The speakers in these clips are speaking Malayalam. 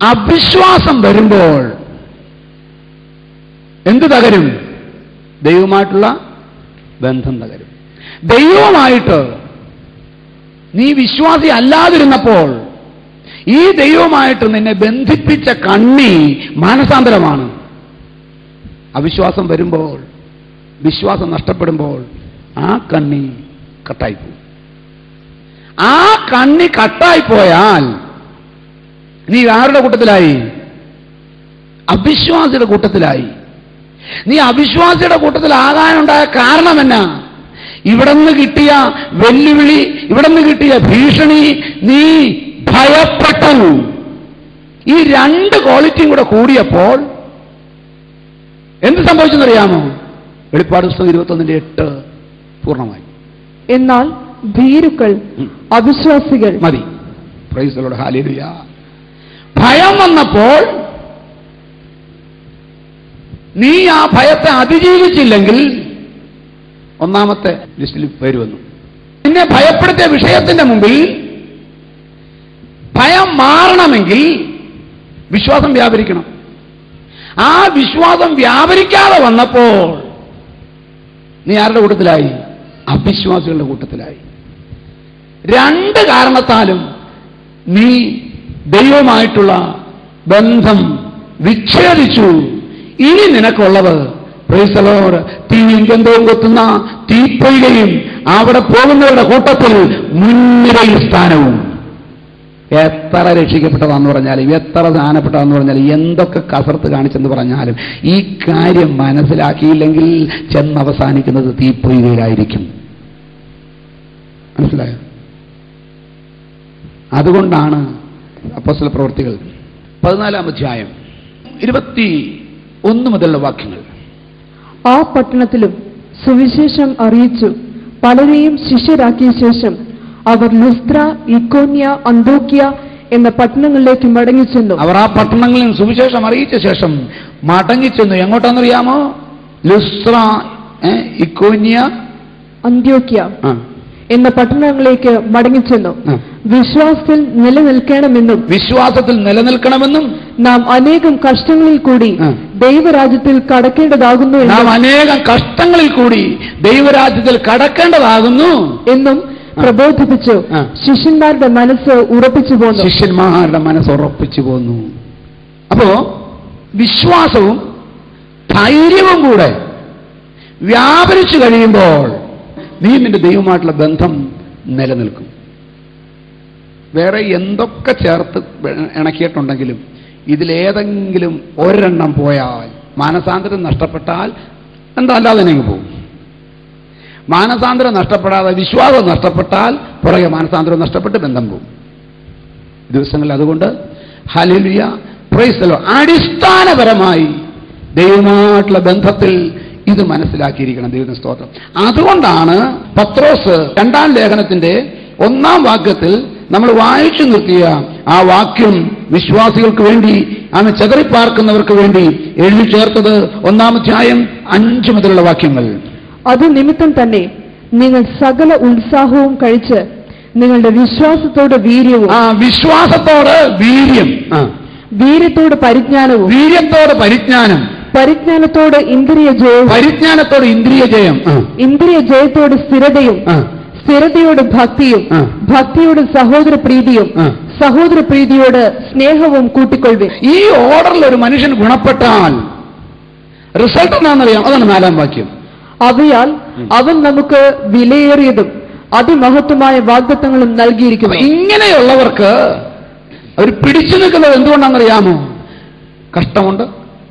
അവിശ്വാസം വരുമ്പോൾ എന്ത് തകരും? ദൈവമായിട്ടുള്ള ബന്ധം തകരും. ദൈവമായിട്ട് നീ വിശ്വാസി അല്ലാതിരുന്നപ്പോൾ ഈ ദൈവമായിട്ട് നിന്നെ ബന്ധിപ്പിച്ച കണ്ണി മാനസാന്തരമാണ്. അവിശ്വാസം വരുമ്പോൾ, വിശ്വാസം നഷ്ടപ്പെടുമ്പോൾ ആ കണ്ണി കട്ടായിപ്പോകും. ആ കണ്ണി കട്ടായിപ്പോയാൽ നീ ആരുടെ കൂട്ടത്തിലായി? അവിശ്വാസിയുടെ കൂട്ടത്തിലായി. നീ അവിശ്വാസിയുടെ കൂട്ടത്തിലാകാനുണ്ടായ കാരണം എന്നാ? ഇവിടുന്ന് കിട്ടിയ വെല്ലുവിളി, ഇവിടുന്ന് കിട്ടിയ ഭീഷണി, നീ ഭയപ്പെട്ടു. ഈ രണ്ട് ക്വാളിറ്റിയും കൂടെ കൂടിയപ്പോൾ എന്ത് സംഭവിച്ചെന്നറിയാമോ? വെളിപ്പാട് പുസ്തകം 21:8 പൂർണ്ണമായി. എന്നാൽ ഭീരുക്കൾ, അവിശ്വാസികൾ മതി. Price the lord, hallelujah. ഭയം വന്നപ്പോൾ നീ ആ ഭയത്തെ അതിജീവിച്ചില്ലെങ്കിൽ ഒന്നാമത്തെ ലിസ്റ്റിൽ പേര് വന്നു. നിന്നെ ഭയപ്പെടുത്തിയ വിഷയത്തിന്റെ മുമ്പിൽ ഭയം മാറണമെങ്കിൽ വിശ്വാസം വ്യാപരിക്കണം. ആ വിശ്വാസം വ്യാപരിക്കാതെ വന്നപ്പോൾ നീ ആരുടെ കൂട്ടത്തിലായി? അവിശ്വാസികളുടെ കൂട്ടത്തിലായി. രണ്ട് കാരണത്താലും നീ ദൈവമായിട്ടുള്ള ബന്ധം വിച്ഛേദിച്ചു. ഇനി നിനക്കുള്ളത് പ്രൈസ് ദി ലോർഡ്, തീയും ഗന്ധവും കൊത്തുന്ന തീപ്പൊയ്കയും അവിടെ പോകുന്നവരുടെ കൂട്ടത്തിൽ മുൻനിരയിൽ സ്ഥാനവും. എത്ര രക്ഷിക്കപ്പെട്ടതാന്ന് പറഞ്ഞാലും, എത്ര സ്ഥാനപ്പെട്ടതാന്ന് പറഞ്ഞാലും, എന്തൊക്കെ കസർത്ത് കാണിച്ചെന്ന് പറഞ്ഞാലും ഈ കാര്യം മനസ്സിലാക്കിയില്ലെങ്കിൽ ചെന്നവസാനിക്കുന്നത് തീപ്പൊയ്കയിലായിരിക്കും. മനസ്സിലായോ? അതുകൊണ്ടാണ് അപ്പോസ്തല പ്രവൃത്തികൾ 14-ാം അധ്യായം 21 മുതലുള്ള വാക്യങ്ങൾ. ആ പട്ടണത്തിലും സുവിശേഷം അറിയിച്ചു പലരെയും ശിഷ്യരാക്കിയ ശേഷം അവർ ലുസ്ത്ര, ഇക്കോന്യ, അന്തോക്യ എന്ന പട്ടണങ്ങളിലേക്ക് മടങ്ങിച്ചെന്നു. അവർ ആ പട്ടണങ്ങളിൽ സുവിശേഷം അറിയിച്ച ശേഷം മടങ്ങിച്ചെന്നു. എങ്ങോട്ടാണെന്നറിയാമോ? ലുസ്ത്ര, ഇക്കോന്യ, അന്ത്യോക്യ എന്ന പട്ടണങ്ങളിലേക്ക് മടങ്ങിച്ചെന്നു. വിശ്വാസത്തിൽ നിലനിൽക്കണമെന്നും നാം അനേകം കഷ്ടങ്ങളിൽ കൂടി ദൈവരാജ്യത്തിൽ കടക്കേണ്ടതാകുന്നു എന്നും പ്രബോധിപ്പിച്ചു. ശിഷ്യന്മാരുടെ മനസ്സ് ഉറപ്പിച്ചു പോന്നു. അപ്പോ വിശ്വാസവും ധൈര്യവും കൂടെ വ്യാപരിച്ചു കഴിയുമ്പോൾ നീ നിന്റെ ദൈവമായിട്ടുള്ള ബന്ധം നിലനിൽക്കും. വേറെ എന്തൊക്കെ ചേർത്ത് ഇണക്കിയിട്ടുണ്ടെങ്കിലും ഇതിലേതെങ്കിലും ഒരെണ്ണം പോയാൽ, മാനസാന്തരം നഷ്ടപ്പെട്ടാൽ എന്താ അല്ലാതെ തന്നെ പോകും. മാനസാന്തരം നഷ്ടപ്പെടാതെ വിശ്വാസം നഷ്ടപ്പെട്ടാൽ പുറകെ മാനസാന്തരം നഷ്ടപ്പെട്ട് ബന്ധം പോകും. ദിവസങ്ങളിൽ അതുകൊണ്ട് ഹല്ലേലൂയ, പ്രൈസ് ദി ലോർഡ്, അടിസ്ഥാനപരമായി ദൈവമായിട്ടുള്ള ബന്ധത്തിൽ ഇത് മനസ്സിലാക്കിയിരിക്കണം. ദൈവത്തിന് സ്തോത്രം. അതുകൊണ്ടാണ് പത്രോസ് 2-ാം ലേഖനത്തിന്റെ 1-ാം വാക്യത്തിൽ നമ്മൾ വായിച്ചു നിർത്തിയ ആ വാക്യം വിശ്വാസികൾക്ക് വേണ്ടി, ആമേ, ചെതറിപ്പാർക്കുന്നവർക്ക് വേണ്ടി എഴുതി ചേർത്തത്. 1-ാം അധ്യായം 5 മുതലുള്ള വാക്യങ്ങൾ. അത് നിമിത്തം തന്നെ നിങ്ങൾ സകല ഉത്സാഹവും കഴിച്ച് നിങ്ങളുടെ വിശ്വാസത്തോട് വീര്യവും, വിശ്വാസത്തോട് വീര്യം, വീര്യത്തോട് പരിജ്ഞാനവും, വീര്യത്തോട് പരിജ്ഞാനം, പരിജ്ഞാനത്തോട് ഇന്ദ്രിയജയവും, പരിജ്ഞാനത്തോട് ഇന്ദ്രിയജയം, ഇന്ദ്രിയജയത്തോട് സ്ഥിരതയും, സ്ഥിരതയോട് ഭക്തിയും, ഭക്തിയോട് സഹോദരപ്രീതിയും, സഹോദരപ്രീതിയോട് സ്നേഹവും കൂട്ടിക്കൊള്ളുവിൻ. ഈ ഓർഡറിൽ ഒരു മനുഷ്യൻ ഗുണപ്പെട്ടാൽ റിസൾട്ട് എന്താണെന്നറിയാം. അതാണ് 4-ാം വാക്യം. അവയാൽ അവൻ നമുക്ക് വിലയേറിയതും അതിമഹത്വമായ വാഗ്ദത്തങ്ങളും നൽകിയിരിക്കുന്നു. ഇങ്ങനെയുള്ളവർക്ക് അവർ പിടിച്ചു നിൽക്കുന്നത് എന്തുകൊണ്ടാണെന്നറിയാമോ? കഷ്ടമുണ്ട്,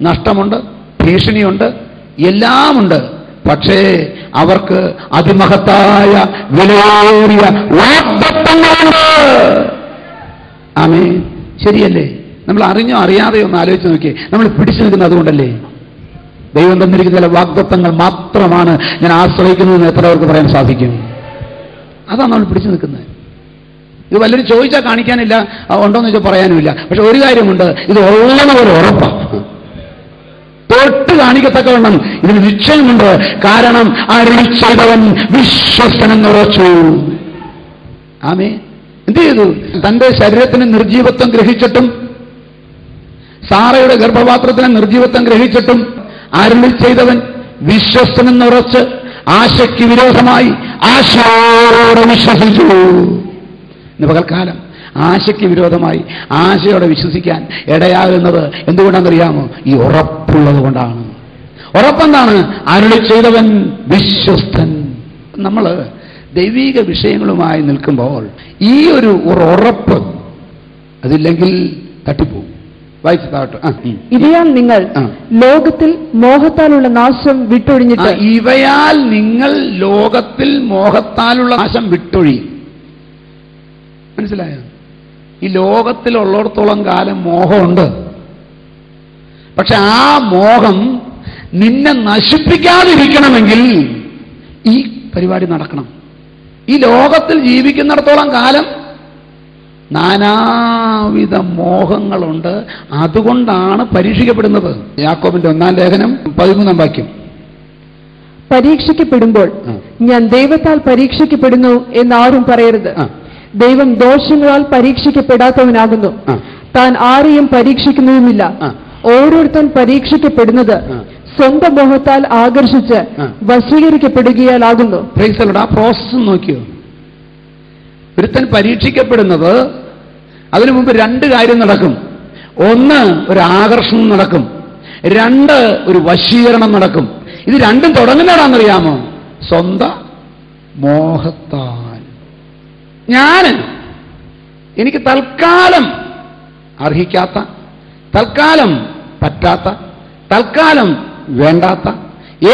നഷ്ടമുണ്ട്, ഭീഷണിയുണ്ട്, എല്ലാമുണ്ട്. പക്ഷേ അവർക്ക് അതിമഹത്തായ വിലയേറിയ വാഗ്ദത്തങ്ങളുണ്ട്. ആമേൻ. ശരിയല്ലേ? നമ്മൾ അറിഞ്ഞോ അറിയാതെയോ ഒന്ന് ആലോചിച്ച് നോക്കിയേ. നമ്മൾ പിടിച്ചു നിൽക്കുന്നത് അതുകൊണ്ടല്ലേ? ദൈവം തന്നിരിക്കുന്ന ചില വാഗ്ദത്തങ്ങൾ മാത്രമാണ് ഞാൻ ആശ്രയിക്കുന്നതെന്ന് എത്ര പേർക്ക് പറയാൻ സാധിക്കും? അതാണ് നമ്മൾ പിടിച്ചു നിൽക്കുന്നത്. ഇത് വല്ലവരും ചോദിച്ചാൽ കാണിക്കാനില്ല, ഉണ്ടോന്ന് ചോദിച്ചാൽ പറയാനുമില്ല. പക്ഷെ ഒരു കാര്യമുണ്ട്, ഇത് ഉള്ളവർ ഉറപ്പാണ്. തൊട്ട് കാണിക്കത്തക്കവണ്ണം ഇതിന് നിശ്ചയമുണ്ട്. കാരണം അരുളി ചെയ്തവൻ വിശ്വസ്തനെന്നുറച്ചു. ആമേ. എന്ത് ചെയ്തു? തന്റെ ശരീരത്തിന് നിർജീവത്വം ഗ്രഹിച്ചിട്ടും സാറയുടെ ഗർഭപാത്രത്തിലെ നിർജീവത്വം ഗ്രഹിച്ചിട്ടും അരുളി ചെയ്തവൻ വിശ്വസ്തനെന്നുറച്ച് ആശയ്ക്ക് വിരോധമായി ആശയോടെ വിശ്വസിച്ചു. ഇന്ന് പകൽക്കാലം ആശയ്ക്ക് വിരോധമായി ആശയോടെ വിശ്വസിക്കാൻ ഇടയാകുന്നത് എന്തുകൊണ്ടാണെന്നറിയാമോ? ഈ ഉറപ്പുള്ളത് കൊണ്ടാണ്. ഉറപ്പെന്താണ്? അരുളി ചെയ്തവൻ വിശ്വസ്തൻ. നമ്മൾ ദൈവിക വിഷയങ്ങളുമായി നിൽക്കുമ്പോൾ ഈ ഒരു ഉറപ്പ് അതില്ലെങ്കിൽ തട്ടിപ്പോകും. വായിച്ചതാവട്ടെ. ഇവയാൽ നിങ്ങൾ ലോകത്തിൽ മോഹത്താലുള്ള നാശം വിട്ടൊഴിഞ്ഞിട്ട് ഇവയാൽ നിങ്ങൾ ലോകത്തിൽ മോഹത്താലുള്ള നാശം വിട്ടൊഴിയും. മനസ്സിലായോ? ഈ ലോകത്തിലുള്ളിടത്തോളം കാലം മോഹമുണ്ട്. പക്ഷെ ആ മോഹം നിന്നെ നശിപ്പിക്കാതിരിക്കണമെങ്കിൽ ഈ പരിപാടി നടക്കണം. ഈ ലോകത്തിൽ ജീവിക്കുന്നിടത്തോളം കാലം നാനാവിധ മോഹങ്ങളുണ്ട്. അതുകൊണ്ടാണ് പരീക്ഷിക്കപ്പെടുന്നത്. യാക്കോബിന്റെ 1-ാം ലേഖനം 13-ാം വാക്യം. പരീക്ഷിക്കപ്പെടുമ്പോൾ ഞാൻ ദൈവത്താൽ പരീക്ഷിക്കപ്പെടുന്നു എന്നാരും പറയരുത്. ദൈവം ദോഷങ്ങളാൽ പരീക്ഷിക്കപ്പെടാത്തവനാകുന്നു. താൻ ആരെയും പരീക്ഷിക്കുന്നതുമില്ല. ഓരോരുത്തൻ പരീക്ഷിക്കപ്പെടുന്നത് സ്വന്തം മോഹത്താൽ ആകർഷിച്ച് വശീകരിക്കപ്പെടുകയാലാകുന്നു. ആ പ്രോസസ് നോക്കിയോ? ഒരുത്തൻ പരീക്ഷിക്കപ്പെടുന്നത് അതിനു മുമ്പ് 2 കാര്യം നടക്കും. 1, ഒരു ആകർഷണം നടക്കും. 2, ഒരു വശീകരണം നടക്കും. ഇത് രണ്ടും തുടങ്ങുന്നതാണെന്നറിയാമോ? സ്വന്തം മോഹത്താൽ. എനിക്ക് തൽക്കാലം അർഹിക്കാത്ത, തൽക്കാലം പറ്റാത്ത, തൽക്കാലം വേണ്ടാത്ത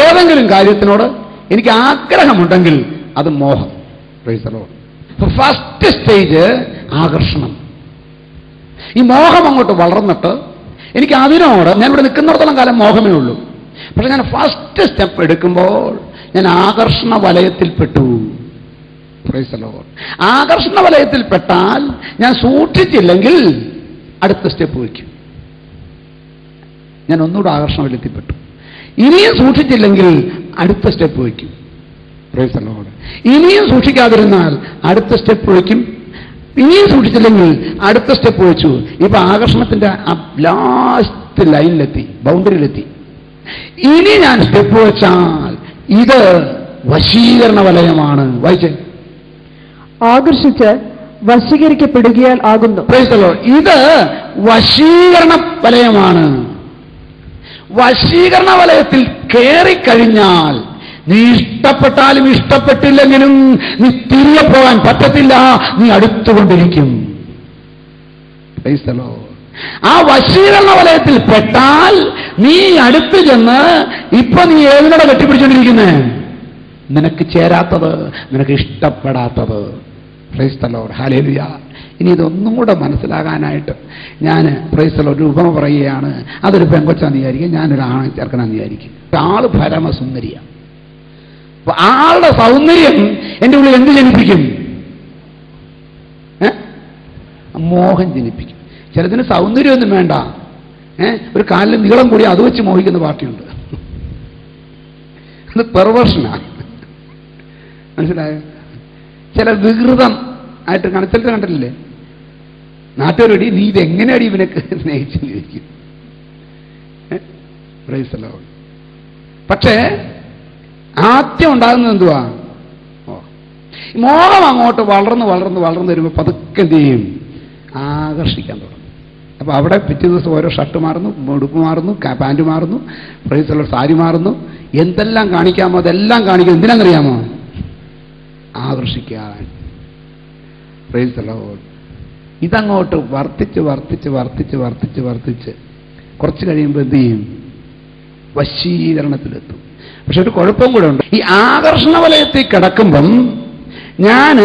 ഏതെങ്കിലും കാര്യത്തിനോട് എനിക്ക് ആഗ്രഹമുണ്ടെങ്കിൽ അത് മോഹം. ഫസ്റ്റ് സ്റ്റേജ് ആകർഷണം. ഈ മോഹം അങ്ങോട്ട് വളർന്നിട്ട് എനിക്ക് അതിനോട്, ഞാൻ ഇവിടെ നിൽക്കുന്നിടത്തോളം കാലം മോഹമേ ഉള്ളൂ. പക്ഷെ ഞാൻ ഫസ്റ്റ് സ്റ്റെപ്പ് എടുക്കുമ്പോൾ ഞാൻ ആകർഷണ വലയത്തിൽപ്പെട്ടു. ആകർഷണ വലയത്തിൽപ്പെട്ടാൽ ഞാൻ സൂക്ഷിച്ചില്ലെങ്കിൽ അടുത്ത സ്റ്റെപ്പ് വയ്ക്കും. ഞാൻ ഒന്നുകൂടെ ആകർഷണ വലയത്തിൽപ്പെട്ടു. ഇനിയും സൂക്ഷിച്ചില്ലെങ്കിൽ അടുത്ത സ്റ്റെപ്പ് വയ്ക്കും. ഇനിയും സൂക്ഷിക്കാതിരുന്നാൽ അടുത്ത സ്റ്റെപ്പ് വയ്ക്കും. ഇനിയും സൂക്ഷിച്ചില്ലെങ്കിൽ അടുത്ത സ്റ്റെപ്പ് വെച്ചു. ഇപ്പൊ ആകർഷണത്തിന്റെ ആ ലാസ്റ്റ് ലൈനിലെത്തി, ബൗണ്ടറിയിലെത്തി. ഇനി ഞാൻ സ്റ്റെപ്പ് വെച്ചാൽ ഇത് വശീകരണ വലയമാണ്. വായിച്ചേ. ആകർഷിച്ച് വശീകരിക്കപ്പെടുകയാൽ ആകുന്നു. ഇത് വശീകരണ വലയമാണ്. വശീകരണ വലയത്തിൽ കയറിക്കഴിഞ്ഞാൽ നീ ഇഷ്ടപ്പെട്ടാലും ഇഷ്ടപ്പെട്ടില്ലെങ്കിലും നീ തിരികെ പോകാൻ പറ്റത്തില്ല. നീ അടുത്തുകൊണ്ടിരിക്കും. ആ വശീകരണ വലയത്തിൽ പെട്ടാൽ നീ അടുത്ത് ചെന്ന് ഇപ്പൊ നീ ഏതിനോടെ കെട്ടിപ്പിടിച്ചോണ്ടിരിക്കുന്നേ? നിനക്ക് ചേരാത്തത്, നിനക്ക് ഇഷ്ടപ്പെടാത്തത്. Praise the lord. ഹല്ലേലൂയ. ഇനി ഇതൊന്നും കൂടെ മനസ്സിലാകാനായിട്ട് ഞാൻ പ്രൈസ് ദി ലോർഡ് ഒരു ഉപമ പറയുകയാണ്. അതൊരു പെങ്കൊച്ചാന്ന് വിചാരിക്കും, ഞാനൊരു ആണെ ചേർക്കണമെന്ന് വിചാരിക്കും. ആള് പരമസുന്ദരിയാണ്. അപ്പൊ ആളുടെ സൗന്ദര്യം എൻ്റെ ഉള്ളിൽ എന്ത് ജനിപ്പിക്കും? മോഹം ജനിപ്പിക്കും. ചിലതിന് സൗന്ദര്യമൊന്നും വേണ്ട, ഒരു കാലിൽ നീളം കൂടി അത് വെച്ച് മോഹിക്കുന്ന പാർട്ടിയുണ്ട്. അത് പെർവേർഷനാണ്. മനസ്സിലായോ? ചില വികൃതം ആയിട്ട് ചിലത് കണ്ടിട്ടില്ലേ? നാട്ടുകാരടി നീ ഇതെങ്ങനെയാടി ഇവനൊക്കെ സ്നേഹിച്ചെന്ന് ചോദിക്കും. പക്ഷേ ആദ്യം ഉണ്ടാകുന്നത് എന്തുവാ? മോഹം അങ്ങോട്ട് വളർന്ന് വളർന്ന് വളർന്ന് വരുമ്പോൾ പതുക്കെ എന്ത് ചെയ്യും? ആകർഷിക്കാൻ തുടങ്ങും. അപ്പൊ അവിടെ പിറ്റേ ദിവസം ഓരോ ഷർട്ട് മാറുന്നു, ഉടുപ്പ് മാറുന്നു, പാൻറ് മാറുന്നു, പ്രൈസുള്ള സാരി മാറുന്നു. എന്തെല്ലാം കാണിക്കാമോ അതെല്ലാം കാണിക്കും. എന്തിനാണെന്നറിയാമോ? ആകർഷിക്കാൻ. Price the Lord. ഇതങ്ങോട്ട് വർദ്ധിച്ച് വർദ്ധിച്ച് വർദ്ധിച്ച് വർദ്ധിച്ച് വർദ്ധിച്ച് കുറച്ച് കഴിയുമ്പോൾ എന്ത് ചെയ്യും? വശീകരണത്തിലെത്തും. പക്ഷെ ഒരു കുഴപ്പം കൂടെ ഉണ്ട്. ഈ ആകർഷണ വലയത്തിൽ കിടക്കുമ്പം ഞാൻ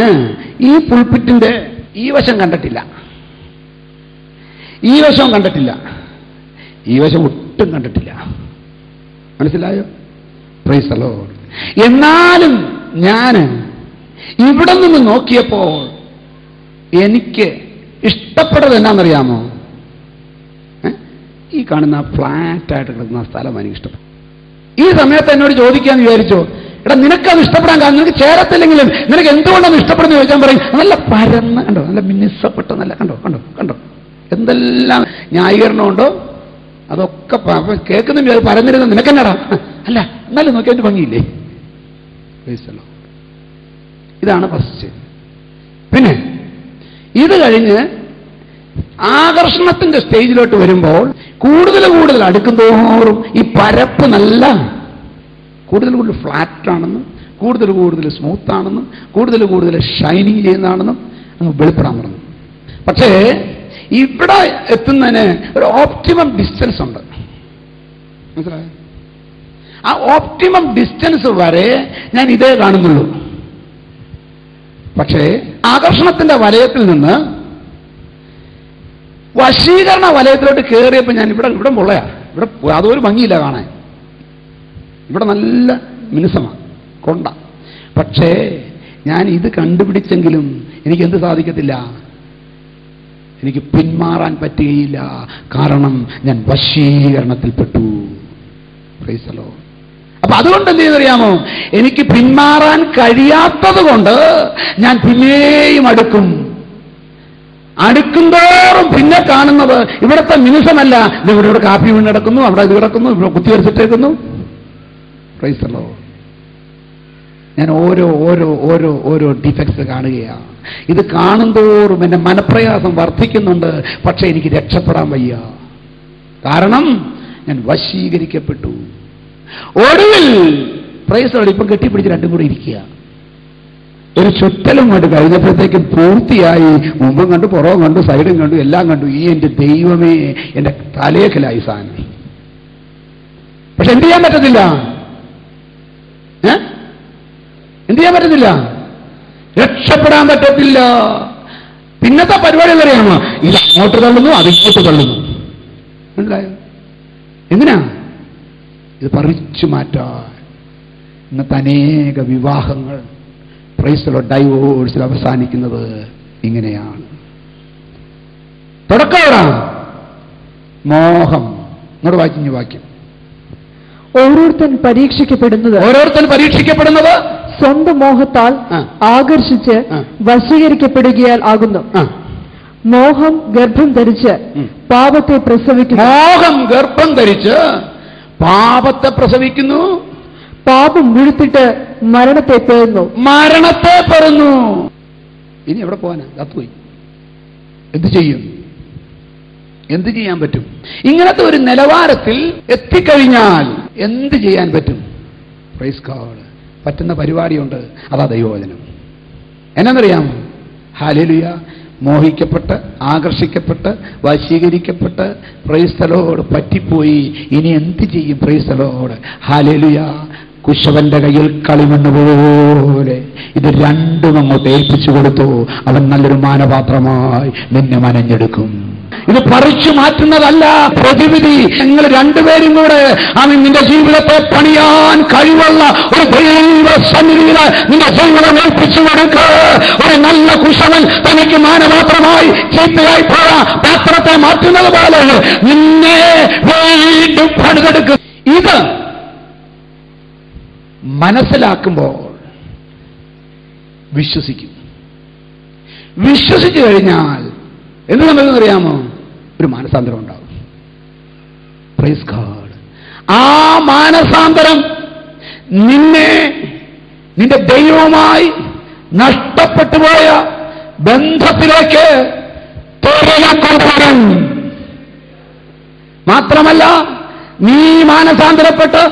ഈ പുൾപിറ്റിന്റെ ഈ വശം കണ്ടിട്ടില്ല, ഈ വശം കണ്ടിട്ടില്ല, ഈ വശം ഒട്ടും കണ്ടിട്ടില്ല. മനസ്സിലായോ? Price the Lord. എന്നാലും ഞാൻ ഇവിടെ നിന്ന് നോക്കിയപ്പോൾ എനിക്ക് ഇഷ്ടപ്പെട്ടത് എന്നാണെന്നറിയാമോ? ഈ കാണുന്ന ഫ്ലാറ്റായിട്ട് കിടക്കുന്ന സ്ഥലം എനിക്ക് ഇഷ്ടപ്പെട്ടു. ഈ സമയത്ത് എന്നോട് ചോദിക്കാന്ന് വിചാരിച്ചോ, എടാ നിനക്കത് ഇഷ്ടപ്പെടാൻ കാരണം നിനക്ക് ചേരത്തില്ലെങ്കിലും നിനക്ക് എന്തുകൊണ്ടാണ് ഇഷ്ടപ്പെടുന്നത് ചോദിച്ചാൽ പറയും നല്ല പരന്ന് കണ്ടോ, നല്ല മിനുസപ്പെട്ട നല്ല കണ്ടോ കണ്ടോ കണ്ടോ എന്തെല്ലാം ന്യായീകരണമുണ്ടോ. അതൊക്കെ കേൾക്കുന്നില്ല, അത് പറഞ്ഞിരുന്ന നിനക്കെന്നടാ? അല്ല, എന്നാലും നോക്കി അതിന്റെ ഭംഗിയില്ലേ? ഇതാണ് ഫസ്റ്റ്. പിന്നെ ഇത് കഴിഞ്ഞ് ആകർഷണത്തിന്റെ സ്റ്റേജിലോട്ട് വരുമ്പോൾ കൂടുതൽ കൂടുതൽ അടുക്കുന്തോറും ഈ പരപ്പ് നല്ല കൂടുതൽ കൂടുതൽ ഫ്ലാറ്റ് ആണെന്നും കൂടുതൽ കൂടുതൽ സ്മൂത്ത് ആണെന്നും കൂടുതൽ കൂടുതൽ ഷൈനിങ് ചെയ്യുന്നതാണെന്നും അങ്ങ് വെളിപ്പെടാൻ തുടങ്ങും. പക്ഷേ ഇവിടെ എത്തുന്നതിന് ഒരു ഓപ്റ്റിമം ഡിസ്റ്റൻസ് ഉണ്ട്, മനസ്സിലായോ? ആ ഓപ്റ്റിമം ഡിസ്റ്റൻസ് വരെ ഞാൻ ഇതേ കാണുന്നുള്ളൂ. പക്ഷേ ആകർഷണത്തിന്റെ വലയത്തിൽ നിന്ന് വശീകരണ വലയത്തിലോട്ട് കയറിയപ്പോൾ ഞാൻ ഇവിടെ പൊള്ളയാ, ഇവിടെ അതൊരു ഭംഗിയില്ല കാണാൻ. ഇവിടെ നല്ല മിനുസമാണ്, കൊണ്ട. പക്ഷേ ഞാൻ ഇത് കണ്ടുപിടിച്ചെങ്കിലും എനിക്ക് എന്ത് സാധിക്കത്തില്ല, എനിക്ക് പിന്മാറാൻ പറ്റുകയില്ല. കാരണം ഞാൻ വശീകരണത്തിൽപ്പെട്ടു. Price the Lord. അപ്പൊ അതുകൊണ്ട് എന്ത് ചെയ്യുന്നറിയാമോ, എനിക്ക് പിന്മാറാൻ കഴിയാത്തത് കൊണ്ട് ഞാൻ പിന്നെയും അടുക്കുന്തോറും പിന്നെ കാണുന്നത് ഇവിടുത്തെ മിനുസമല്ല. ഇവിടെ കാപ്പി വീണ് കിടക്കുന്നു, അവിടെ ഇത് കിടക്കുന്നു, ഇവിടെ കുത്തിവരച്ചിട്ടേക്കുന്നു. Price the Lord. ഞാൻ ഓരോ ഓരോ ഓരോ ഓരോ ഡിഫക്ട്സ് കാണുകയാണ്. ഇത് കാണുന്തോറും എന്റെ മനപ്രയാസം വർദ്ധിക്കുന്നുണ്ട്. പക്ഷെ എനിക്ക് രക്ഷപ്പെടാൻ വയ്യ, കാരണം ഞാൻ വശീകരിക്കപ്പെട്ടു. ഒടുവിൽ പ്രൈസ് ദി ലോർഡ് ഇപ്പം കെട്ടിപ്പിടിച്ച് രണ്ടും കൂടി ഇരിക്കുക. ഒരു ചുറ്റലും കണ്ടു കഴിഞ്ഞപ്പോഴത്തേക്കും പൂർത്തിയായി. മുമ്പും കണ്ടു, പുറവും കണ്ടു, സൈഡും കണ്ടു, എല്ലാം കണ്ടു. ഈ എന്റെ ദൈവമേ, എന്റെ തലേക്കലായി സാധനം. പക്ഷെ എന്ത് ചെയ്യാൻ പറ്റത്തില്ല, എന്ത് ചെയ്യാൻ പറ്റത്തില്ല, രക്ഷപ്പെടാൻ പറ്റത്തില്ല. പിന്നത്തെ പരിപാടി എന്തറിയാമോ, ഇത് അങ്ങോട്ട് തള്ളുന്നു, അതിങ്ങോട്ട് തള്ളുന്നു. മനസ്സിലായോ? എന്തിനാ? ഇത് പറിച്ചു മാറ്റാൻ. ഇന്നത്തെ അനേക വിവാഹങ്ങൾ പ്രൈസ് ദി ലോർഡ് ഡൈവോഴ്സിൽ അവസാനിക്കുന്നത് ഇങ്ങനെയാണ്. തുടക്കം മോഹം. ഇങ്ങോട്ട് വായിച്ചു വാക്യം. ഓരോരുത്തൻ പരീക്ഷിക്കപ്പെടുന്നത് സ്വന്തം മോഹത്താൽ ആകർഷിച്ച് വശീകരിക്കപ്പെടുകയാൽ ആകുന്നു. മോഹം ഗർഭം ധരിച്ച് പാപത്തെ പ്രസവിക്കുന്നു. മോഹം ഗർഭം ധരിച്ച് പാപത്തെ പ്രസവിക്കുന്നു. പാപം മുഴുത്തിട്ട് മരണത്തെ പേറുന്നു. ഇനി എവിടെ പോകാനാ? കത്തുപോയി. എന്ത് ചെയ്യാൻ പറ്റും? ഇങ്ങനത്തെ ഒരു നിലവാരത്തിൽ എത്തിക്കഴിഞ്ഞാൽ എന്ത് ചെയ്യാൻ പറ്റും? Praise God. പറ്റുന്ന പരിപാടിയുണ്ട്, അതാ ദൈവവചനം. എന്നാന്നറിയാമോ? ഹല്ലേലൂയ. മോഹിക്കപ്പെട്ട്, ആകർഷിക്കപ്പെട്ട്, വശീകരിക്കപ്പെട്ട് പ്രൈസ് ദി ലോർഡ് പറ്റിപ്പോയി. ഇനി എന്ത് ചെയ്യും? Price the lord. ഹല്ലേലൂയ. കുശവന്റെ കയ്യിൽ കളിമണ്ണ് പോലെ ഇത് രണ്ടും അങ്ങോട്ട് ഏൽപ്പിച്ചു കൊടുത്തു. അവൻ നല്ലൊരു മാനപാത്രമായി നിന്നെ മനഞ്ഞെടുക്കും. ഇത് പറിച്ചു മാറ്റുന്നതല്ല പ്രതിവിധി. നിങ്ങൾ രണ്ടുപേരും കൂടെ അവൻ നിന്റെ ജീവിതത്തെ പണിയാൻ കഴിവുള്ള ഒരു ദൈവ സന്നിധിയിൽ നിന്റെ ജീവിതം ഏൽപ്പിച്ചു കൊടുക്കുക. ഒരു നല്ല കുശവൻ തനിക്ക് മാനപാത്രമായി ചീത്തയായി പോയ പാത്രത്തെ മാറ്റുന്നത് പോലെ നിന്നെ വീണ്ടും പണിതെടുക്കും. ഇത് മനസ്സിലാക്കുമ്പോൾ വിശ്വസിച്ചു കഴിഞ്ഞാൽ എന്ത് നമുക്കറിയാമോ? ഒരു മാനസാന്തരം ഉണ്ടാവും. Praise God. ആ മാനസാന്തരം നിന്റെ ദൈവവുമായി നഷ്ടപ്പെട്ടു പോയ ബന്ധത്തിലേക്ക് കൊണ്ടുവരും. മാത്രമല്ല, നീ മാനസാന്തരപ്പെട്ട്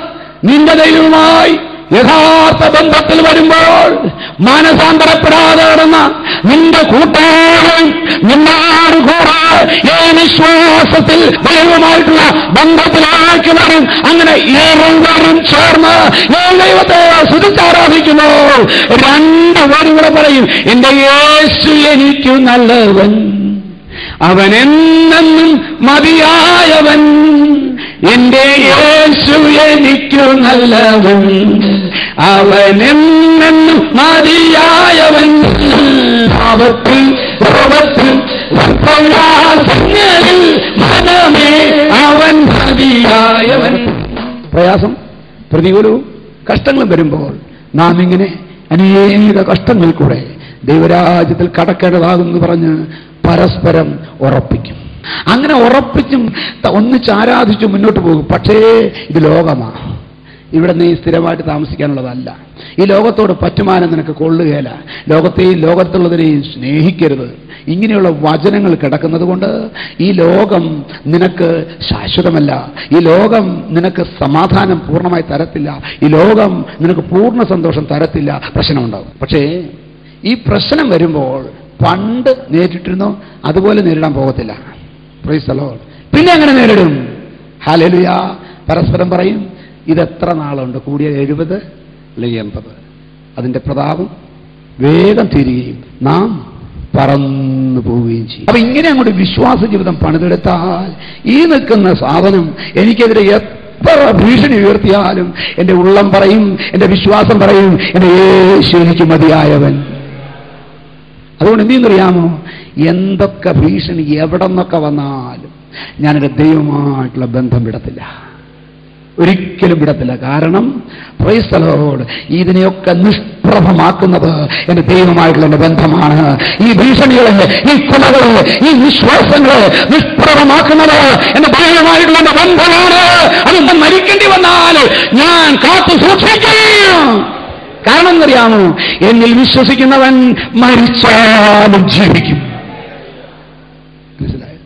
നിന്റെ ദൈവവുമായി യഥാർത്ഥ ബന്ധത്തിൽ വരുമ്പോൾ മാനസാന്തരപ്പെടാതെ കിടന്ന നിന്റെ കൂട്ടുകാരൻ നിന്നോട് കൂടെ ഈ വിശ്വാസത്തിൽ ദൈവമായിട്ടുള്ള ബന്ധത്തിലേക്ക് വരും. അങ്ങനെ ഏറെയും ചേർന്ന് ഞാൻ ദൈവത്തെ സ്തുതിച്ചാരാധിക്കുന്നു. രണ്ടുപേരും കൂടെ പറയും, എന്റെ യേശു എനിക്കു നല്ലവൻ, അവനെന്നും മതിയായവൻ. എന്റെ യേശു എനിക്കു നല്ലവൻ, അവനെന്നും മതിയായവൻ. ആപത്തിൽ രോഗത്തിൽ പ്രയാസങ്ങളിൽ മനമേ അവൻ മതിയായവൻ. പ്രയാസം, പ്രതികൂലവും കഷ്ടങ്ങളും വരുമ്പോൾ നാം ഇങ്ങനെ അനേക കഷ്ടങ്ങളിൽ കൂടെ ദൈവരാജ്യത്തിൽ കടക്കേണ്ടതാകുമെന്ന് പറഞ്ഞ് പരസ്പരം ഉറപ്പിക്കും. അങ്ങനെ ഉറപ്പിച്ചും ഒന്നിച്ചാരാധിച്ചും മുന്നോട്ട് പോകും. പക്ഷേ ഇത് ലോകമാണ്. ഇവിടെ നീ സ്ഥിരമായിട്ട് താമസിക്കാനുള്ളതല്ല. ഈ ലോകത്തോട് പറ്റുമാനം നിനക്ക് കൊള്ളുകയില്ല. ലോകത്തെയും ലോകത്തുള്ളതിനെയും സ്നേഹിക്കരുത്. ഇങ്ങനെയുള്ള വചനങ്ങൾ കിടക്കുന്നത് കൊണ്ട് ഈ ലോകം നിനക്ക് ശാശ്വതമല്ല. ഈ ലോകം നിനക്ക് സമാധാനം പൂർണ്ണമായി തരത്തില്ല. ഈ ലോകം നിനക്ക് പൂർണ്ണ സന്തോഷം തരത്തില്ല. പ്രശ്നമുണ്ടാകും. പക്ഷേ ഈ പ്രശ്നം വരുമ്പോൾ പണ്ട് നേരിട്ടിരുന്നോ അതുപോലെ നേരിടാൻ പോകത്തില്ല. Price the Lord. പിന്നെ എങ്ങനെ നേരിടും? ഹല്ലേലൂയ. പരസ്പരം പറയും, ഇതെത്ര നാളുണ്ട്? കൂടിയ 70 അല്ലെങ്കിൽ 80. അതിന്റെ പ്രതാപം വേഗം തീരുകയും നാം പറന്നു പോവുകയും ചെയ്യും. അപ്പൊ ഇങ്ങനെ അങ്ങോട്ട് വിശ്വാസ ജീവിതം പണിതെടുത്താൽ ഈ നിൽക്കുന്ന സാധനം എനിക്കെതിരെ എത്ര ഭീഷണി ഉയർത്തിയാലും എന്റെ ഉള്ളം പറയും, എന്റെ വിശ്വാസം പറയും, എന്റെ യേശു എനിക്ക് മതിയായവൻ. അതുകൊണ്ട് എന്തെന്നറിയാമോ? എന്തൊക്കെ ഭീഷണി എവിടെ നിന്നൊക്കെ വന്നാലും ഞാനെന്റെ ദൈവമായിട്ടുള്ള ബന്ധം വിടത്തില്ല, ഒരിക്കലും വിടത്തില്ല. കാരണം പ്രൈസ് ദി ലോർഡ്, ഇതിനെയൊക്കെ നിഷ്പ്രഭമാക്കുന്നത് എന്റെ ദൈവമായിട്ടുള്ള എന്റെ ബന്ധമാണ്. ഈ ഭീഷണികളെ, ഈ കൊലകളെ, ഈ വിശ്വാസങ്ങളെ നിഷ്പ്രഭമാക്കുന്നത് എന്റെ ദൈവമായിട്ടുള്ള എന്റെ ബന്ധമാണ്. അത് മരിക്കേണ്ടി വന്നാൽ ഞാൻ കാത്തു സൂക്ഷിക്കും. കാരണം എന്നറിയാമോ? എന്നിൽ വിശ്വസിക്കുന്നവൻ മരിച്ചാലും ജീവിക്കും. മനസ്സിലായോ?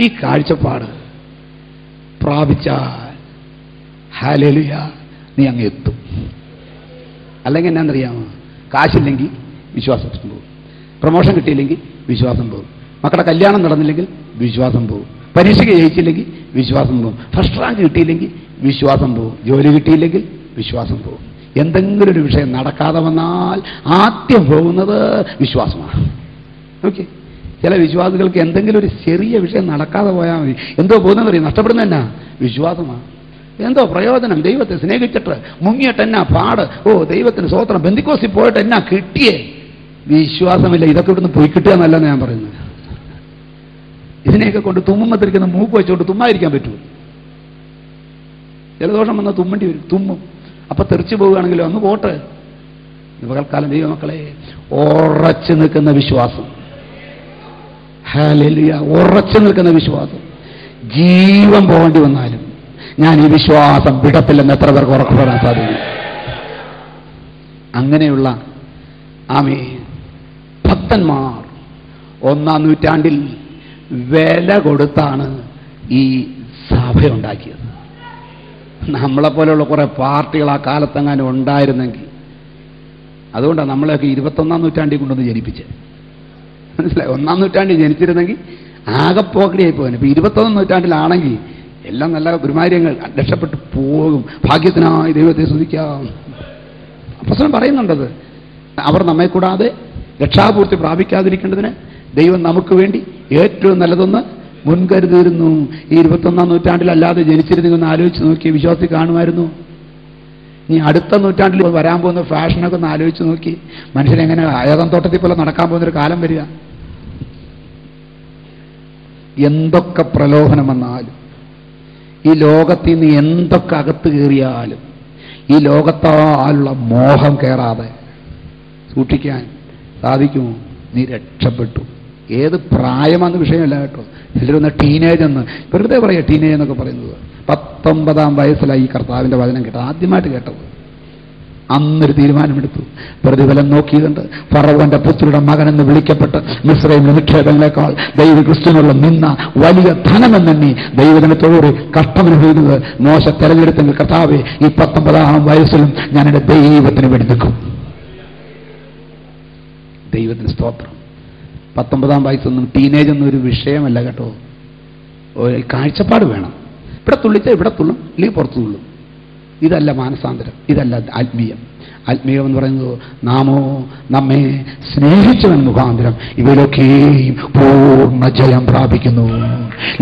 ഈ കാഴ്ചപ്പാട് പ്രാപിച്ചാൽ ഹല്ലേലൂയ നീ അങ്ങ് എത്തും. അല്ലെങ്കിൽ എന്നാന്നറിയാമോ? കാശില്ലെങ്കിൽ വിശ്വാസം പോകും, പ്രമോഷൻ കിട്ടിയില്ലെങ്കിൽ വിശ്വാസം പോകും, മക്കളുടെ കല്യാണം നടന്നില്ലെങ്കിൽ വിശ്വാസം പോകും, പരീക്ഷയ്ക്ക് ജയിച്ചില്ലെങ്കിൽ വിശ്വാസം പോകും, ഫസ്റ്റ് റാങ്ക് കിട്ടിയില്ലെങ്കിൽ വിശ്വാസം പോകും, ജോലി കിട്ടിയില്ലെങ്കിൽ വിശ്വാസം പോകും. എന്തെങ്കിലും ഒരു വിഷയം നടക്കാതെ വന്നാൽ ആദ്യം പോകുന്നത് വിശ്വാസമാണ്. ഓക്കെ, ചില വിശ്വാസികൾക്ക് എന്തെങ്കിലും ഒരു ചെറിയ വിഷയം നടക്കാതെ പോയാൽ മതി, എന്തോ പോകുന്നത് പറയും, നഷ്ടപ്പെടുന്ന എന്നാ? വിശ്വാസമാണ്. എന്തോ പ്രയോജനം? ദൈവത്തെ സ്നേഹിച്ചിട്ട് മുങ്ങിയിട്ട് എന്നാ പാട്? ഓ ദൈവത്തിന് സ്തോത്രം, ബെന്തിക്കോസിൽ പോയിട്ട് എന്നാ കിട്ടിയേ? വിശ്വാസമില്ല. ഇതൊക്കെ ഇവിടുന്ന് പോയി കിട്ടുക എന്നല്ലെന്ന് ഞാൻ പറയുന്നത്. ഇതിനെയൊക്കെ കൊണ്ട് തുമ്മുമ്പത്തിരിക്കുന്ന മൂക്ക് വെച്ചുകൊണ്ട് തുമ്മാതിരിക്കാൻ പറ്റുമോ? ജലദോഷം വന്നാൽ തുമ്മണ്ടി വരും, തുമ്മും. അപ്പൊ തെറിച്ചു പോവുകയാണെങ്കിലോ ഒന്ന് പോട്ടെ. പകൽക്കാലം ദൈവമക്കളെ, ഉറച്ചു നിൽക്കുന്ന വിശ്വാസം, ഹല്ലേലൂയ, ഉറച്ചു നിൽക്കുന്ന വിശ്വാസം. ജീവൻ പോകേണ്ടി വന്നാലും ഞാൻ ഈ വിശ്വാസം വിടത്തില്ലെന്ന് എത്ര പേർക്ക് ഉറക്കു പറയാൻ സാധിക്കും? അങ്ങനെയുള്ള ഭക്തന്മാർ 1-ാം നൂറ്റാണ്ടിൽ വില കൊടുത്താണ് ഈ സഭയുണ്ടാക്കിയത്. നമ്മളെപ്പോലെയുള്ള കുറെ പാർട്ടികൾ ആ കാലത്തെങ്ങാനും ഉണ്ടായിരുന്നെങ്കിൽ, അതുകൊണ്ടാണ് നമ്മളെയൊക്കെ 21-ാം നൂറ്റാണ്ടിൽ കൊണ്ടൊന്ന് ജനിപ്പിച്ചത്. മനസ്സിലായി? 1-ാം നൂറ്റാണ്ടിൽ ജനിച്ചിരുന്നെങ്കിൽ ആകെപ്പോക്കടിയായി പോകാൻ. ഇപ്പൊ 21-ാം നൂറ്റാണ്ടിലാണെങ്കിൽ എല്ലാം നല്ല ഗുരുമാര്യങ്ങൾ രക്ഷപ്പെട്ടു പോകും. ഭാഗ്യത്തിനായി ദൈവത്തെ സ്തുതിക്കാം. അപ്പോസ്തലൻ പറയുന്നുണ്ടത്. അവർ നമ്മെ കൂടാതെ രക്ഷാപൂർത്തി പ്രാപിക്കാതിരിക്കേണ്ടതിന് ദൈവം നമുക്ക് വേണ്ടി ഏറ്റവും നല്ലതൊന്ന് മുൻകരുതിയിരുന്നു. ഈ 21-ാം നൂറ്റാണ്ടിൽ അല്ലാതെ ജനിച്ചിരുന്നെങ്കിൽ ഒന്ന് ആലോചിച്ച് നോക്കി, വിശ്വാസത്തിൽ കാണുമായിരുന്നു. ഇനി അടുത്ത നൂറ്റാണ്ടിൽ വരാൻ പോകുന്ന ഫാഷനൊക്കെ ഒന്ന് ആലോചിച്ച് നോക്കി, മനുഷ്യനെങ്ങനെ ഏതം തോട്ടത്തിൽ പോലെ നടക്കാൻ പോകുന്നൊരു കാലം വരിക. എന്തൊക്കെ പ്രലോഭനം വന്നാലും, ഈ ലോകത്തിൽ നിന്ന് എന്തൊക്കെ അകത്ത് കയറിയാലും, ഈ ലോകത്താലുള്ള മോഹം കയറാതെ സൂക്ഷിക്കാൻ സാധിക്കുമോ? നീ രക്ഷപ്പെട്ടു. ഏത് പ്രായമാണെന്ന് വിഷയമല്ല കേട്ടോ. ചിലരൊന്ന് ടീനേജ് എന്ന് വെറുതെ പറയുക, ടീനേജ് എന്നൊക്കെ പറയുന്നത്. 19-ാം വയസ്സിലായി ഈ കർത്താവിൻ്റെ വചനം കേട്ടത്, ആദ്യമായിട്ട് കേട്ടത്. അന്നൊരു തീരുമാനമെടുത്തു. പ്രതിഫലം നോക്കിയതുണ്ട്. ഫറവോന്റെ പുത്രിയുടെ മകനെന്ന് വിളിക്കപ്പെട്ട് മിസ്രൈമിലെ നിക്ഷേപങ്ങളെക്കാൾ ദൈവ ക്രിസ്തുവിനുള്ള നിന്ന വലിയ ധനമെന്നെണ്ണി ദൈവജനത്തോട് കഷ്ടമനുഭവിക്കുന്നത് മോശ തെരഞ്ഞെടുത്തെങ്കിൽ, കർത്താവേ ഈ 19-ാം വയസ്സിലും ഞാൻ എൻ്റെ ദൈവത്തിന് വേണ്ടി നിൽക്കും. ദൈവത്തിന് സ്തോത്രം. 19-ാം വയസ്സൊന്നും ടീനേജ് ഒന്നും ഒരു വിഷയമല്ല കേട്ടോ. കാഴ്ചപ്പാട് വേണം. ഇവിടെ തുള്ളിച്ചാൽ ഇവിടെ തുള്ളും, ഇല്ലെങ്കിൽ പുറത്തു തുള്ളും. ഇതല്ല മാനസാന്തരം, ഇതല്ല ആത്മീയം. ആത്മീയം എന്ന് പറയുന്നത് നാമോ നമ്മെ സ്നേഹിച്ചവൻ മുഖാന്തരം ഇവരൊക്കെയും പൂർണ്ണ ജയം പ്രാപിക്കുന്നു.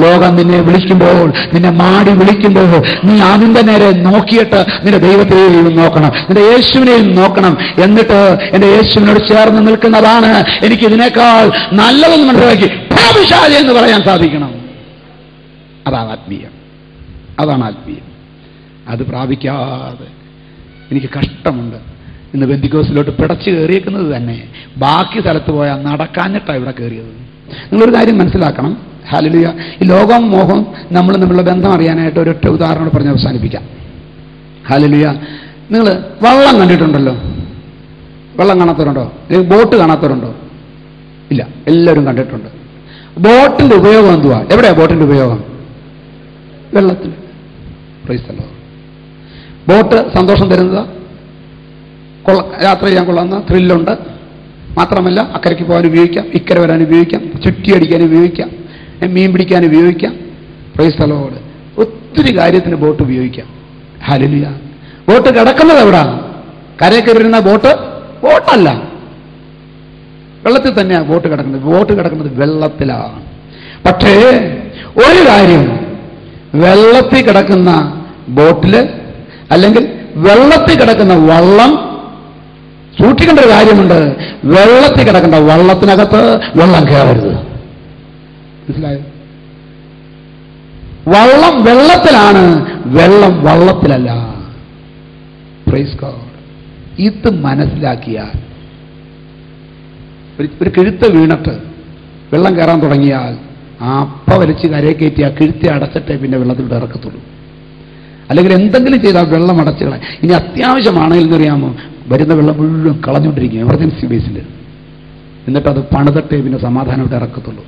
ലോകം നിന്നെ വിളിക്കുമ്പോൾ, നിന്നെ മാടി വിളിക്കുമ്പോൾ, നീ അതിന്റെ നേരെ നോക്കിയിട്ട് നിന്റെ ദൈവത്തെയും നോക്കണം, നിന്റെ യേശുവിനെയും നോക്കണം. എന്നിട്ട് എൻ്റെ യേശുവിനോട് ചേർന്ന് നിൽക്കുന്നതാണ് എനിക്ക് ഇതിനേക്കാൾ നല്ലതെന്ന് മനസ്സിലാക്കി ഭാവിശാലി എന്ന് പറയാൻ സാധിക്കണം. അതാണ് ആത്മീയം, അതാണ് ആത്മീയം. അത് പ്രാപിക്കാതെ എനിക്ക് കഷ്ടമുണ്ട്. ഇന്ന് പെന്തിക്കോസിലോട്ട് പിടച്ച് കയറിയേക്കുന്നത് തന്നെ ബാക്കി സ്ഥലത്ത് പോയാൽ നടക്കാഞ്ഞിട്ടാണ് ഇവിടെ കയറിയത്. നിങ്ങളൊരു കാര്യം മനസ്സിലാക്കണം. ഹല്ലേലൂയ. ഈ ലോകം മോഹം നമ്മൾ തമ്മിലുള്ള ബന്ധം അറിയാനായിട്ട് ഒരൊറ്റ ഉദാഹരണം പറഞ്ഞ് അവസാനിപ്പിക്കാം. ഹല്ലേലൂയ. നിങ്ങൾ വള്ളം കണ്ടിട്ടുണ്ടല്ലോ? വെള്ളം കാണാത്തവരുണ്ടോ? അല്ലെങ്കിൽ ബോട്ട് കാണാത്തവരുണ്ടോ? ഇല്ല, എല്ലാവരും കണ്ടിട്ടുണ്ട്. ബോട്ടിന്റെ ഉപയോഗം എന്തുവാ? എവിടെയാ ബോട്ടിന്റെ ഉപയോഗം? വെള്ളത്തിൽ. Price the Lord. ബോട്ട് സന്തോഷം തരുന്നതാ, യാത്ര ചെയ്യാൻ കൊള്ളാവുന്ന ത്രില്ലുണ്ട്. മാത്രമല്ല അക്കരയ്ക്ക് പോകാൻ ഉപയോഗിക്കാം, ഇക്കര വരാൻ ഉപയോഗിക്കാം, ചുറ്റിയടിക്കാൻ ഉപയോഗിക്കാം, മീൻ പിടിക്കാൻ ഉപയോഗിക്കാം. Price the Lord. ഒത്തിരി കാര്യത്തിന് ബോട്ട് ഉപയോഗിക്കാം. ഹല്ലേലൂയ. ബോട്ട് കിടക്കുന്നത് എവിടാ? കരയിൽ കയറിയിരുന്ന ബോട്ടല്ല, വെള്ളത്തിൽ തന്നെയാണ് ബോട്ട് കിടക്കുന്നത്. ബോട്ട് കിടക്കുന്നത് വെള്ളത്തിലാണ്. പക്ഷേ ഒരു കാര്യം, വെള്ളത്തിൽ കിടക്കുന്ന ബോട്ടില് അല്ലെങ്കിൽ വെള്ളത്തിൽ കിടക്കുന്ന വള്ളം സൂക്ഷിക്കേണ്ട ഒരു കാര്യമുണ്ട്. വെള്ളത്തിൽ കിടക്കേണ്ട വള്ളത്തിനകത്ത് വെള്ളം കയറരുത്. മനസ്സിലായോ? വള്ളം വെള്ളത്തിലാണ്, വെള്ളം വള്ളത്തിലല്ല. Praise God. ഇത് മനസ്സിലാക്കിയാൽ, ഒരു കിഴുത്ത് വീണിട്ട് വെള്ളം കയറാൻ തുടങ്ങിയാൽ അപ്പ വലിച്ച് കരയെ കയറ്റി ആ കിഴുത്തെ അടച്ചിട്ടേ പിന്നെ വെള്ളത്തിലൂടെ ഇറക്കത്തുള്ളൂ. അല്ലെങ്കിൽ എന്തെങ്കിലും ചെയ്താൽ വെള്ളം അടച്ചുകളെ. ഇനി അത്യാവശ്യമാണെങ്കിൽ എന്നറിയാമോ, വരുന്ന വെള്ളം മുഴുവൻ കളഞ്ഞുകൊണ്ടിരിക്കും എമർജൻസി ബേസിൽ. എന്നിട്ടത് പണിതട്ടേ പിന്നെ സമാധാനമായിട്ട് ഇറക്കത്തുള്ളൂ.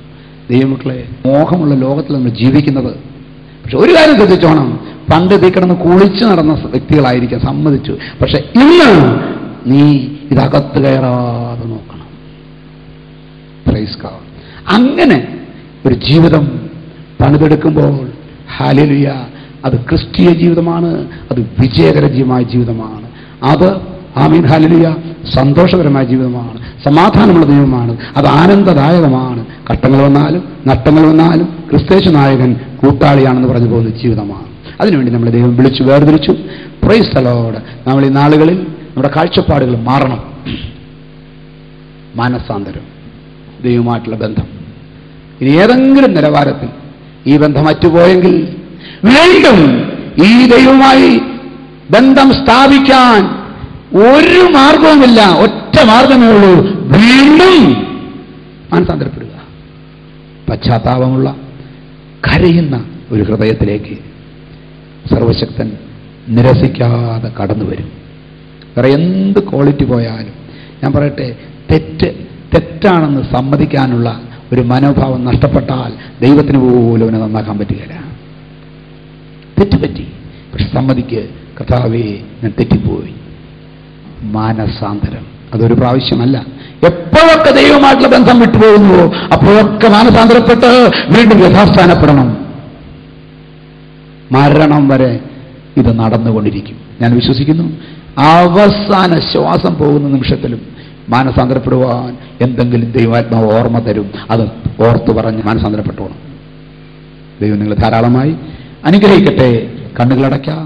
ദൈവമക്കളെ, മോഹമുള്ള ലോകത്തിൽ നമ്മൾ ജീവിക്കുന്നത്. പക്ഷെ ഒരു കാര്യം ശ്രദ്ധിച്ചോണം, പണ്ട് തീ കിടന്ന് കുളിച്ച് നടന്ന വ്യക്തികളായിരിക്കാം, സമ്മതിച്ചു. പക്ഷെ ഇന്ന് നീ ഇതകത്ത് കയറാതെ നോക്കണം. Praise God. അങ്ങനെ ഒരു ജീവിതം പണിതെടുക്കുമ്പോൾ ഹല്ലേലൂയ, അത് ക്രിസ്തീയ ജീവിതമാണ്, അത് വിജയകരമായ ജീവിതമാണ്. അത് ആമീൻ ഹല്ലേലൂയ സന്തോഷകരമായ ജീവിതമാണ്, സമാധാനമുള്ള ദൈവമാണ്, അത് ആനന്ദദായകമാണ്. കഷ്ടങ്ങൾ വന്നാലും നഷ്ടങ്ങൾ വന്നാലും ക്രിസ്തേശു നായകൻ കൂട്ടാളിയാണെന്ന് പറഞ്ഞു പോകുന്ന ജീവിതമാണ്. അതിനുവേണ്ടി നമ്മളെ ദൈവം വിളിച്ചു വേർതിരിച്ചു. Price the Lord. നമ്മൾ ഈ നാളുകളിൽ നമ്മുടെ കാഴ്ചപ്പാടുകൾ മാറണം. മാനസാന്തരം, ദൈവമായിട്ടുള്ള ബന്ധം. ഇനി ഏതെങ്കിലും നിലവാരത്തിൽ ഈ ബന്ധം അറ്റുപോയെങ്കിൽ വീണ്ടും ഈ ദൈവവുമായി ബന്ധം സ്ഥാപിക്കാൻ ഒരു മാർഗവുമില്ല. ഒറ്റ മാർഗമേ ഉള്ളൂ, വീണ്ടും മാനസാന്തരപ്പെടുക. പശ്ചാത്താപമുള്ള കരയുന്ന ഒരു ഹൃദയത്തിലേക്ക് സർവശക്തൻ നിരസിക്കാതെ കടന്നു വരും. വേറെ എന്ത് ക്വാളിറ്റി പോയാലും ഞാൻ പറയട്ടെ, തെറ്റാണെന്ന് സമ്മതിക്കാനുള്ള ഒരു മനോഭാവം നഷ്ടപ്പെട്ടാൽ ദൈവത്തിന് പോലും അവനെ നന്നാക്കാൻ പറ്റുകയില്ല. തെറ്റുപറ്റി, പക്ഷെ സമ്മതിക്ക്, കർത്താവേ ഞാൻ തെറ്റിപ്പോയി. മാനസാന്തരം അതൊരു പ്രാവശ്യമല്ല. എപ്പോഴൊക്കെ ദൈവമായിട്ടുള്ള ബന്ധം വിട്ടുപോകുന്നുവോ അപ്പോഴൊക്കെ മാനസാന്തരപ്പെട്ട് വീണ്ടും യഥാസ്ഥാനപ്പെടണം. മരണം വരെ ഇത് നടന്നുകൊണ്ടിരിക്കും. ഞാൻ വിശ്വസിക്കുന്നു അവസാന ശ്വാസം പോകുന്ന നിമിഷത്തിലും മാനസാന്തരപ്പെടുവാൻ എന്തെങ്കിലും ദൈവാത്മാവ് ഓർമ്മ തരും. അത് ഓർത്തു പറഞ്ഞ് മാനസാന്തരപ്പെട്ടോണം. ദൈവം നിങ്ങളെ ധാരാളമായി അനുഗ്രഹിക്കട്ടെ. കണ്ണുകളടയ്ക്കാം.